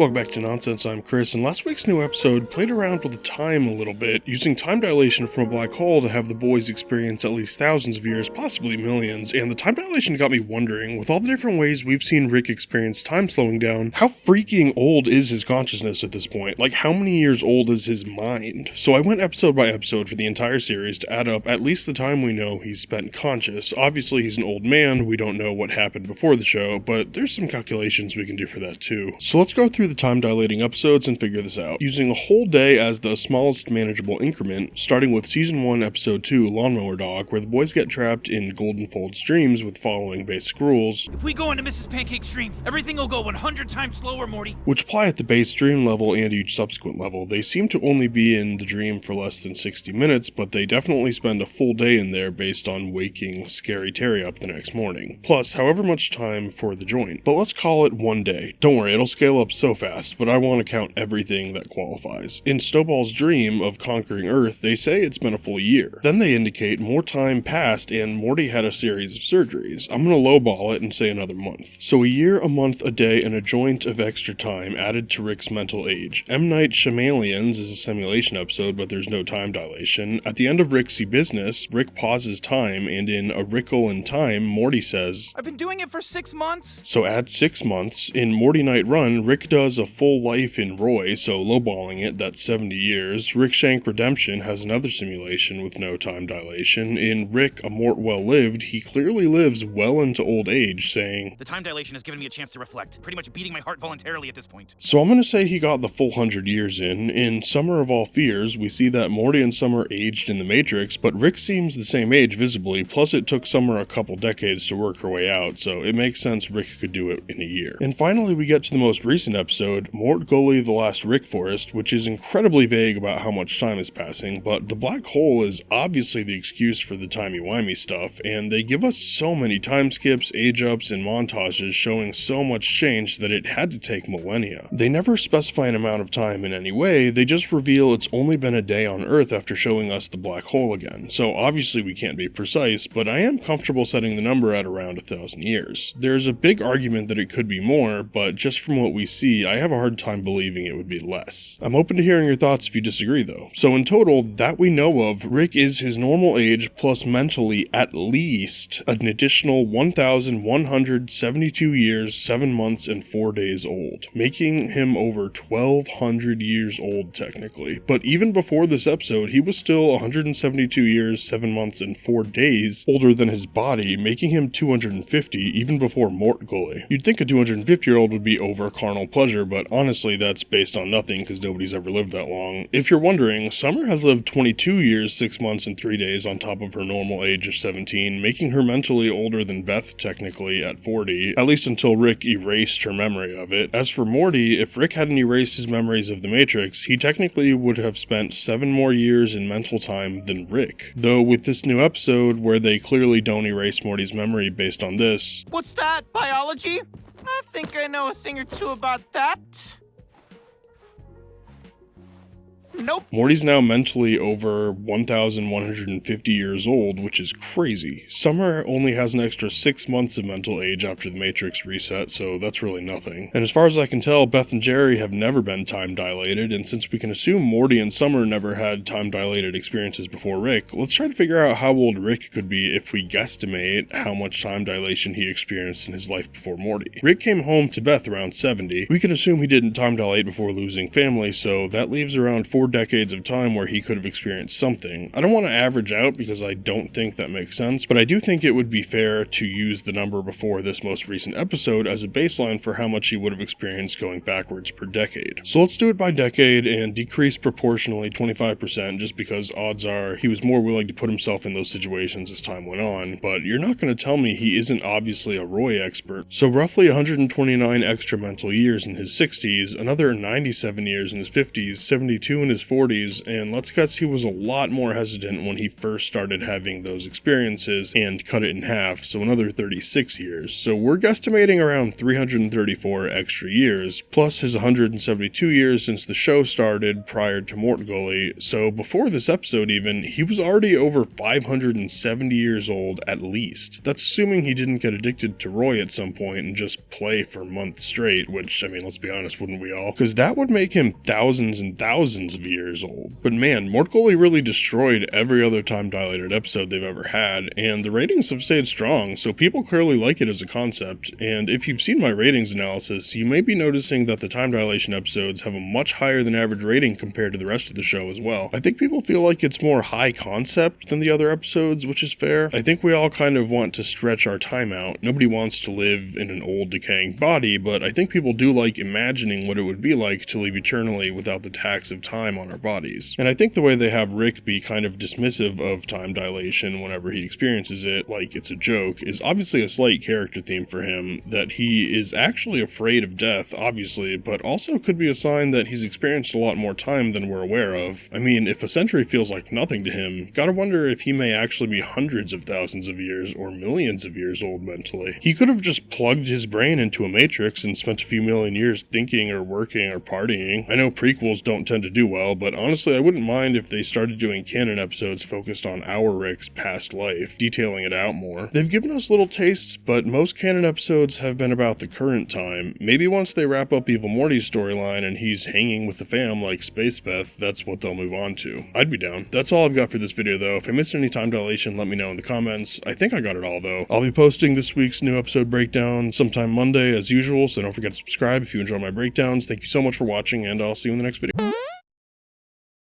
Welcome back to Nonsense, I'm Chris, and last week's new episode played around with time a little bit, using time dilation from a black hole to have the boys experience at least thousands of years, possibly millions, and the time dilation got me wondering, with all the different ways we've seen Rick experience time slowing down, how freaking old is his consciousness at this point? Like, how many years old is his mind? So I went episode by episode for the entire series to add up at least the time we know he's spent conscious. Obviously he's an old man, we don't know what happened before the show, but there's some calculations we can do for that too. So let's go through the time dilating episodes and figure this out, using a whole day as the smallest manageable increment, starting with season 1 episode 2 Lawnmower Dog, where the boys get trapped in Golden Fold's dreams with following basic rules. If we go into Mrs. Pancake's dream, everything will go 100 times slower, Morty. Which apply at the base dream level and each subsequent level. They seem to only be in the dream for less than 60 minutes, but they definitely spend a full day in there based on waking Scary Terry up the next morning. Plus, however much time for the joint. But let's call it 1 day. Don't worry, it'll scale up so fast, but I want to count everything that qualifies. In Snowball's dream of conquering Earth, they say it's been a full year. Then they indicate more time passed and Morty had a series of surgeries. I'm gonna lowball it and say another month. So a year, a month, a day, and a joint of extra time added to Rick's mental age. M. Night Shyamalan's is a simulation episode, but there's no time dilation. At the end of Ricksy Business, Rick pauses time, and in A Rickle in Time, Morty says, I've been doing it for 6 months. So add 6 months. In Morty Night Run, Rick does a full life in Roy, so lowballing it, that's 70 years. Rick Shank Redemption has another simulation with no time dilation. In Rick, A Mort Well Lived, he clearly lives well into old age, saying, The time dilation has given me a chance to reflect, pretty much beating my heart voluntarily at this point. So I'm gonna say he got the full 100 years in. In Summer of All Fears, we see that Morty and Summer aged in the Matrix, but Rick seems the same age visibly, plus it took Summer a couple decades to work her way out, so it makes sense Rick could do it in a year. And finally we get to the most recent episode, Mort Gully The Last Rick Forest, which is incredibly vague about how much time is passing, but the black hole is obviously the excuse for the timey-wimey stuff, and they give us so many time skips, age-ups, and montages showing so much change that it had to take millennia. They never specify an amount of time in any way, they just reveal it's only been a day on Earth after showing us the black hole again, so obviously we can't be precise, but I am comfortable setting the number at around 1,000 years. There's a big argument that it could be more, but just from what we see, I have a hard time believing it would be less. I'm open to hearing your thoughts if you disagree though. So in total, that we know of, Rick is his normal age plus mentally at least an additional 1,172 years, 7 months, and 4 days old, making him over 1,200 years old technically. But even before this episode, he was still 172 years, 7 months, and 4 days older than his body, making him 250 even before Mort Gully. You'd think a 250-year-old would be over carnal pleasure, but honestly that's based on nothing because nobody's ever lived that long. If you're wondering, Summer has lived 22 years, 6 months, and 3 days on top of her normal age of 17, making her mentally older than Beth technically at 40, at least until Rick erased her memory of it. As for Morty, if Rick hadn't erased his memories of the Matrix, he technically would have spent 7 more years in mental time than Rick. Though with this new episode, where they clearly don't erase Morty's memory based on this. What's that? Biology? I think I know a thing or two about that. Nope. Morty's now mentally over 1,150 years old, which is crazy. Summer only has an extra 6 months of mental age after the Matrix reset, so that's really nothing. And as far as I can tell, Beth and Jerry have never been time dilated, and since we can assume Morty and Summer never had time dilated experiences before Rick, let's try to figure out how old Rick could be if we guesstimate how much time dilation he experienced in his life before Morty. Rick came home to Beth around 70. We can assume he didn't time dilate before losing family, so that leaves around 4 decades of time where he could have experienced something. I don't want to average out because I don't think that makes sense, but I do think it would be fair to use the number before this most recent episode as a baseline for how much he would have experienced going backwards per decade. So let's do it by decade and decrease proportionally 25% just because odds are he was more willing to put himself in those situations as time went on, but you're not going to tell me he isn't obviously a Roy expert. So roughly 129 extra mental years in his 60s, another 97 years in his 50s, 72 in his 40s, and let's guess he was a lot more hesitant when he first started having those experiences and cut it in half, so another 36 years. So we're guesstimating around 334 extra years, plus his 172 years since the show started prior to Mortgully. So before this episode even, he was already over 570 years old at least. That's assuming he didn't get addicted to Roy at some point and just play for months straight, which, I mean, let's be honest, wouldn't we all? Because that would make him thousands and thousands of years old. But man, Mortgully really destroyed every other time dilated episode they've ever had, and the ratings have stayed strong, so people clearly like it as a concept. And if you've seen my ratings analysis, you may be noticing that the time dilation episodes have a much higher than average rating compared to the rest of the show as well. I think people feel like it's more high concept than the other episodes, which is fair. I think we all kind of want to stretch our time out. Nobody wants to live in an old decaying body, but I think people do like imagining what it would be like to live eternally without the tax of time on our bodies. And I think the way they have Rick be kind of dismissive of time dilation whenever he experiences it, like it's a joke, is obviously a slight character theme for him, that he is actually afraid of death, obviously, but also could be a sign that he's experienced a lot more time than we're aware of. I mean, if a century feels like nothing to him, gotta wonder if he may actually be hundreds of thousands of years or millions of years old mentally. He could have just plugged his brain into a matrix and spent a few million years thinking or working or partying. I know prequels don't tend to do well, but honestly I wouldn't mind if they started doing canon episodes focused on our Rick's past life, detailing it out more. They've given us little tastes, but most canon episodes have been about the current time. Maybe once they wrap up Evil Morty's storyline and he's hanging with the fam like Space Beth, that's what they'll move on to. I'd be down. That's all I've got for this video though. If I missed any time dilation, let me know in the comments. I think I got it all though. I'll be posting this week's new episode breakdown sometime Monday as usual, so don't forget to subscribe if you enjoy my breakdowns. Thank you so much for watching, and I'll see you in the next video.